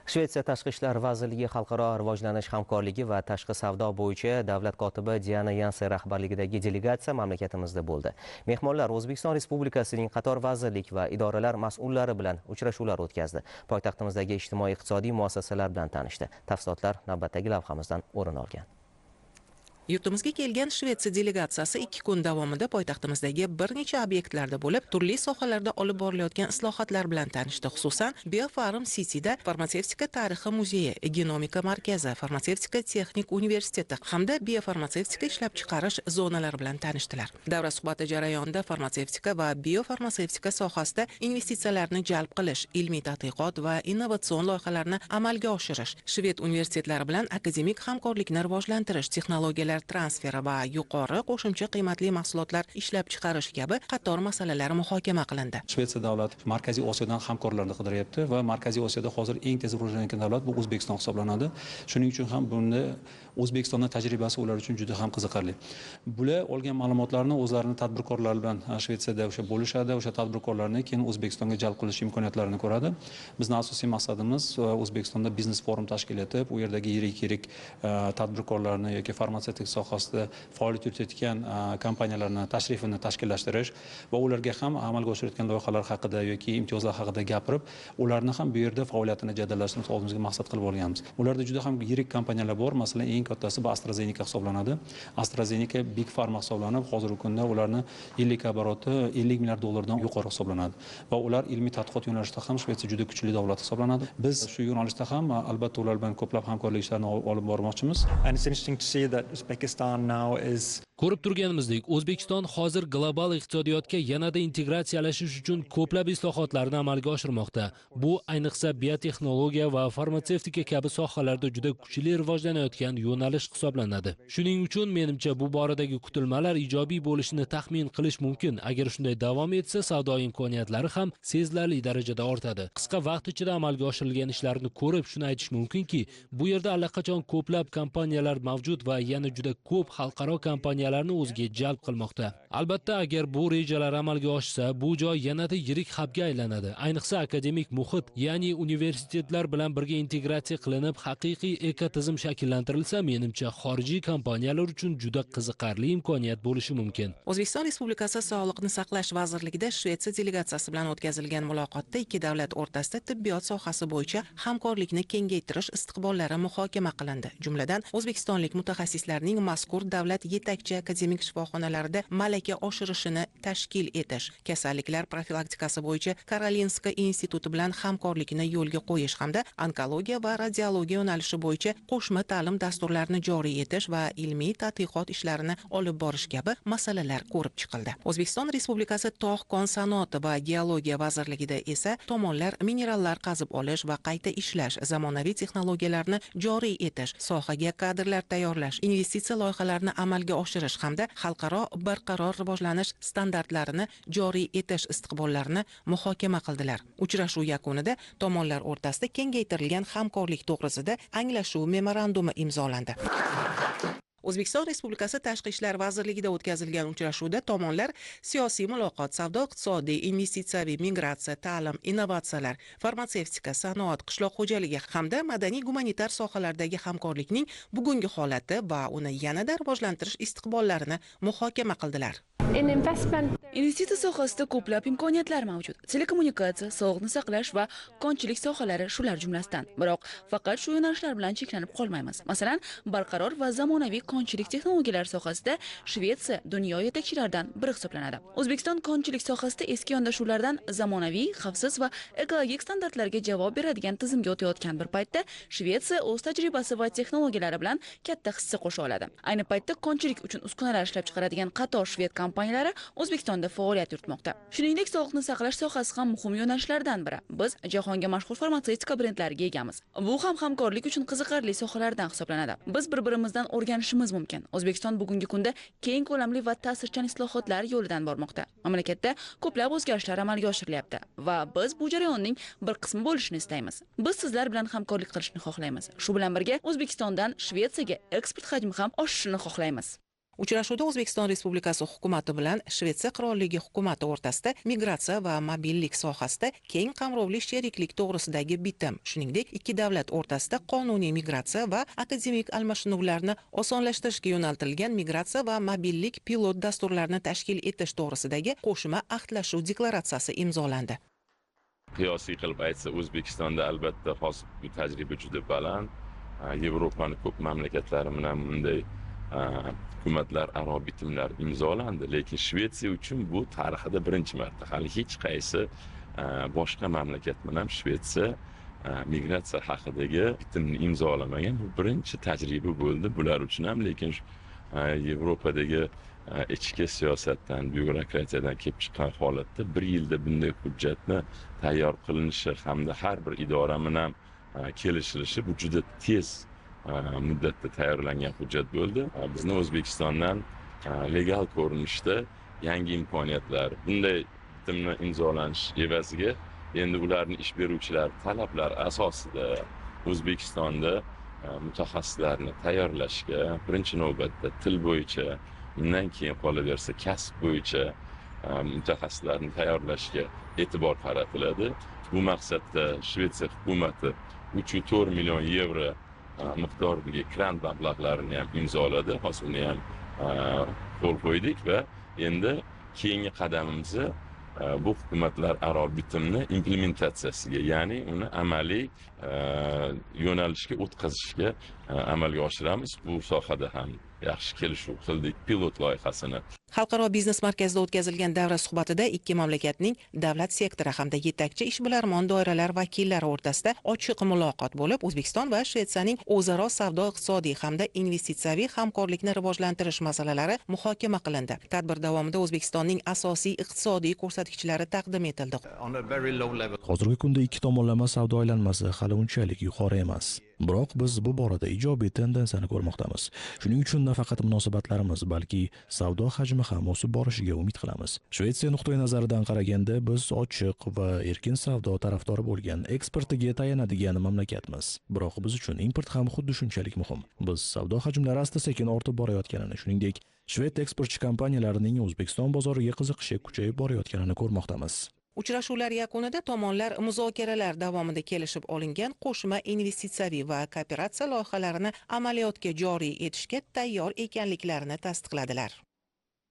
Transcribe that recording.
Shvetsiya Tashqi ishlar vazirligi xalqaro rivojlanish hamkorligi va tashqi savdo bo'yicha davlat kotibi Diana Yanser rahbarligidagi delegatsiya mamlakatimizda bo'ldi. Mehmonlar O'zbekiston Respublikasining qator vazirlik va idoralar mas'ullari bilan uchrashuvlar o'tkazdi. Poytaxtimizdagi ijtimoiy-iqtisodiy muassasalar bilan tanishdi. Tafsilotlar navbatdagi lavhamizdan o'rin olgan. Yurtimizga kelgan Shvetsiya delegatsiyasi 2 kun davomida poytaxtimizdagi bir necha obyektlarda bo'lib, turli sohalarda olib borilayotgan islohotlar bilan tanishdi. Xususan, Biofarm City'da farmatsevtika tarixi muzeyi, genomika markazi, farmatsevtika texnik universiteti hamda biofarmatsevtika ishlab chiqarish zonalari bilan tanishdilar. Davra suhbati jarayonida farmatsevtika va biofarmatsevtika sohasida investitsiyalarni jalb qilish, ilmiy tadqiqot va innovatsion loyihalarni amalga oshirish, Shved universitetlari bilan akademik hamkorlikni rivojlantirish, texnologiyalar transferi va yuqori qo'shimcha qiymatli mahsulotlar ishlab chiqarish kabi qator masalalar muhokama qilindi. Shvetsiya davlati Markaziy Osiyodan hamkorlarni qidiryapti va Markaziy Osiyoda hozir eng tez rivojlanayotgan davlat bu O'zbekiston hisoblanadi. Shuning uchun ham bunda O'zbekistonning tajribasi ular uchun juda ham qiziqarli. Bular olgan ma'lumotlarni o'zlarining tadbirkorlar bilan Shvetsiyada o'sha bo'lishadi, o'sha tadbirkorlarni keyin O'zbekistonga jalb qilish imkoniyatlarini ko'radi. Bizning asosiy maqsadimiz O'zbekistonda biznes forum tashkil etib, u yerdagi yirik tadbirkorlarni yoki farmatsevtik sohasida faoliyat yuritayotgan kompaniyalarning tashrifini tashkillashtirish va ularga ham amalga oshirayotgan loyihalar haqida yoki imtiyozlar haqida gapirib, ularni ham bu yerda faoliyatini jadallashtirishni o'zimizga maqsad qilib olganmiz. Ularda juda ham yirik kompaniyalar bor. Masalan, eng kattasi bu AstraZeneca hisoblanadi. AstraZeneca Big Pharma hisoblanib, hozirgi kunda ularning yillik oboroti $50 milliard dan yuqori hisoblanadi va ular ilmiy tadqiqot yo'nalishida ham Shvetsiya juda kuchli davlat hisoblanadi. Biz shu yo'nalishda ham albatta ular bilan ko'plab hamkorlik ishlarini olib bormoqchimiz. And it's interesting to see that Uzbekistan now is Ko'rib turganimizdek, O'zbekiston hozir global iqtisodiyotga yanada integratsiyalashish uchun ko'plab islohotlarni amalga oshirmoqda. Bu ayniqsa biotexnologiya va farmatsevtika kabi sohalarda juda kuchli rivojlanayotgan yo'nalish hisoblanadi. Shuning uchun menimcha bu boradagi kutilmalar ijobiy bo'lishini taxmin qilish mumkin. Agar shunday davom etsa, savdo imkoniyatlari ham sezilarli darajada ortadi. Qisqa vaqt ichida amalga oshirilgan ishlarni ko'rib shuni aytish mumkinki, bu yerda allaqachon ko'plab kompaniyalar mavjud va yana juda ko'p xalqaro kompaniyalarni o'ziga jalb qilmoqda. Albatta, agar bu rejalar amalga oshsa, bu joy yanada yirik hubga aylanadi. Ayniqsa akademik muhit, ya'ni universitetlar bilan birga integratsiya qilinib, haqiqiy ekotizim shakllantirilsa, menimcha xorijiy kompaniyalar uchun juda qiziqarli imkoniyat bo'lishi mumkin. O'zbekiston Respublikasi Sog'liqni saqlash vazirligida Shvetsiya delegatsiyasi bilan o'tkazilgan muloqotda ikki davlat o'rtasida tibbiyot sohasi bo'yicha hamkorlikni kengaytirish istiqbollari muhokama qilindi. Jumladan, o'zbekistonlik mutaxassislarning mazkur davlat yetakchi akademik shifoxonalarida malaka oshirishini tashkil etish, kasalliklar profilaktikasi bo'yicha Karolinska instituti bilan hamkorlikni yo'lga qo'yish hamda onkologiya va radiologiya yo'nalishi bo'yicha qo'shma ta'lim dasturlarini joriy etish va ilmiy tadqiqot ishlarini olib borish kabi masalalar ko'rib chiqildi. O'zbekiston Respublikasi tog' kon sanoati va geologiya vazirligida esa tomonlar minerallar qazib olish va qayta ishlash, zamonaviy texnologiyalarni joriy etish, sohaga kadrlar tayyorlash, investitsiya loyihalarini amalga oshirish hamda xalqaro barqaror rivojlanish standartlarini joriy etish istiqbollarini muhokama qildilar. Uchrashuv yakunida tomonlar o'rtasida kengaytirilgan hamkorlik to'g'risida anglashuv memorandumi imzolandi. O'zbekiston Respublikasi Tashqi ishlar vazirligida o'tkazilgan uchrashuvda tomonlar siyosiy muloqot, savdo-iqtisodiy, investitsiyaviy, migratsiya, ta'lim, innovatsiyalar, farmatsevtika, sanoat, qishloq xo'jaligi hamda madaniy-gumanitar sohalardagi hamkorlikning bugungi holati va uni yanada rivojlantirish istiqbollarini muhokama qildilar. Investitsiya sohasida ko'plab imkoniyatlar mavjud. Telekommunikatsiya, sog'liqni saqlash va konchilik sohalari shular jumlasidan. Biroq faqat shu yo'nalishlar bilan cheklanib qolmaymiz. Masalan, barqaror va zamonaviy konchilik texnologiyalari sohasida Shvetsiya dunyo yetakchilaridan biri hisoblanadi. O'zbekiston konchilik sohasida eski yondashuvlardan zamonaviy, xavfsiz va ekologik standartlarga javob beradigan tizimga o'tayotgan bir paytda Shvetsiya o'z tajribasi va texnologiyalari bilan katta hissa qo'sha oladi. Ayni paytda konchilik uchun uskunalar ishlab chiqaradigan qator shved kompaniyalari O'zbekistonda faoliyat yuritmoqda. Shuningdek, sog'liqni saqlash sohasi ham muhim yo'nalishlardan biri. Biz jahonga mashhur farmatsevtika brendlariga egamiz. Bu ham hamkorlik uchun qiziqarli sohalardan hisoblanadi. Biz bir-birimizdan o'rganishimiz mumkin. O'zbekiston bugungi kunda keng ko'lamli va ta'sirchan islohotlar yo'lidan bormoqda. Mamlakatda ko'plab o'zgarishlar amalga oshirilyapti va biz bu jarayonning bir qismi bo'lishni istaymiz. Biz sizlar bilan hamkorlik qilishni xohlaymiz. Shu bilan birga O'zbekistondan Shvetsiyaga eksport hajmi ham oshishini xohlaymiz. Uchrashuvda O'zbekiston Respublikasi hukumati bilan Shvetsiya qirolligi hukumati o'rtasida migratsiya va mobillik sohasida keng qamrovli sheriklik to'g'risidagi bitim, shuningdek, ikki davlat o'rtasida qonuniy migratsiya va akademik almashinuvlarni osonlashtirishga yo'naltirilgan migratsiya va mobillik pilot dasturlarini tashkil etish to'g'risidagi qo'shma ahdlashuv deklaratsiyasi imzolandi. Qiyosiy qilib aytsa, O'zbekistonda albatta hozir bu tajriba juda baland. Yevropaning ko'p mamlakatlari bilan bunday hukumatlararo bitimlar imzolandi, lekin Shvetsiya uchun bu tarixida birinchi marta. Hali hech qaysi boshqa mamlakat bilan Shvetsiya migratsiya haqidagi bitimni imzolamagan. Bu birinchi tajriba bo'ldi bular uchun ham, lekin Yevropadagi ichki siyosatdan, byurokratiyadan kelib chiqqan holatda 1 yilda bunday hujjatni tayyor qilinishi hamda har bir idora bilan kelishilishi bu juda tez muddatda tayyorlangan hujjat bo'ldi. Bizni O'zbekistondan legal ko'rinishda yangi imkoniyatlar, bunday bitimni imzolanish evaziga endi ularning ish beruvchilar talablar asosida O'zbekistonda mutaxassislarni tayyorlashga birinchi navbatda til bo'yicha, undan keyin qolaversa kasb bo'yicha mutaxassislarni tayyorlashga e'tibor qaratiladi. Bu maqsadda Shvetsiya hukumati 3,4 million yevro miqdoridagi grant mablag'larini ham imzoladi. Hozir uni ham qo'l qo'ydik va endi keyingi qadamimizni bu hukumatlararo bitimni implementatsiyasiga, ya'ni uni amaliy yo'nalishga o'tkazishga amalga oshiramiz. Bu sohada ham yaxshi kelishuv qildik pilot loyihasini. Xalqaro biznes markazida o'tkazilgan davra suhbatida ikki mamlakatning davlat sektori hamda yetakchi ishbilarmon doiralar vakillari o'rtasida ochiq muloqot bo'lib, O'zbekiston va Shvetsiyaning o'zaro savdo, iqtisodiy hamda investitsiyaviy hamkorlikni rivojlantirish masalalari muhokama qilindi. Tadbir davomida O'zbekistonning asosiy iqtisodiy ko'rsatkichlari taqdim etildi. Hozirgi kunda ikki tomonlama savdo aylanmasi hali unchalik yuqori emas. Biroq biz bu borada ijobiy tendensiyani ko'rmoqdamiz. Shuning uchun nafaqat munosabatlarimiz, balki savdo hajmi ham o'sib borishiga umid qilamiz. Shvetsiya nuqtai nazaridan qaraganda biz ochiq va erkin savdo tarafdori bo'lgan, eksportiga tayanadigan mamlakatmiz. Biroq biz uchun import ham xuddi shunchalik muhim. Biz savdo hajmlari asta-sekin ortib borayotganini, shuningdek, shved eksportchi kompaniyalarining O'zbekiston bozoriga qiziqishi kuchayib borayotganini ko'rmoqdamiz. Uchrashuvlar yakunida tomonlar muzokaralar davomida kelishib olingan qo'shma investitsiyaviy va kooperatsiya loyihalarini amaliyotga joriy etishga tayyor ekanliklarini tasdiqladilar.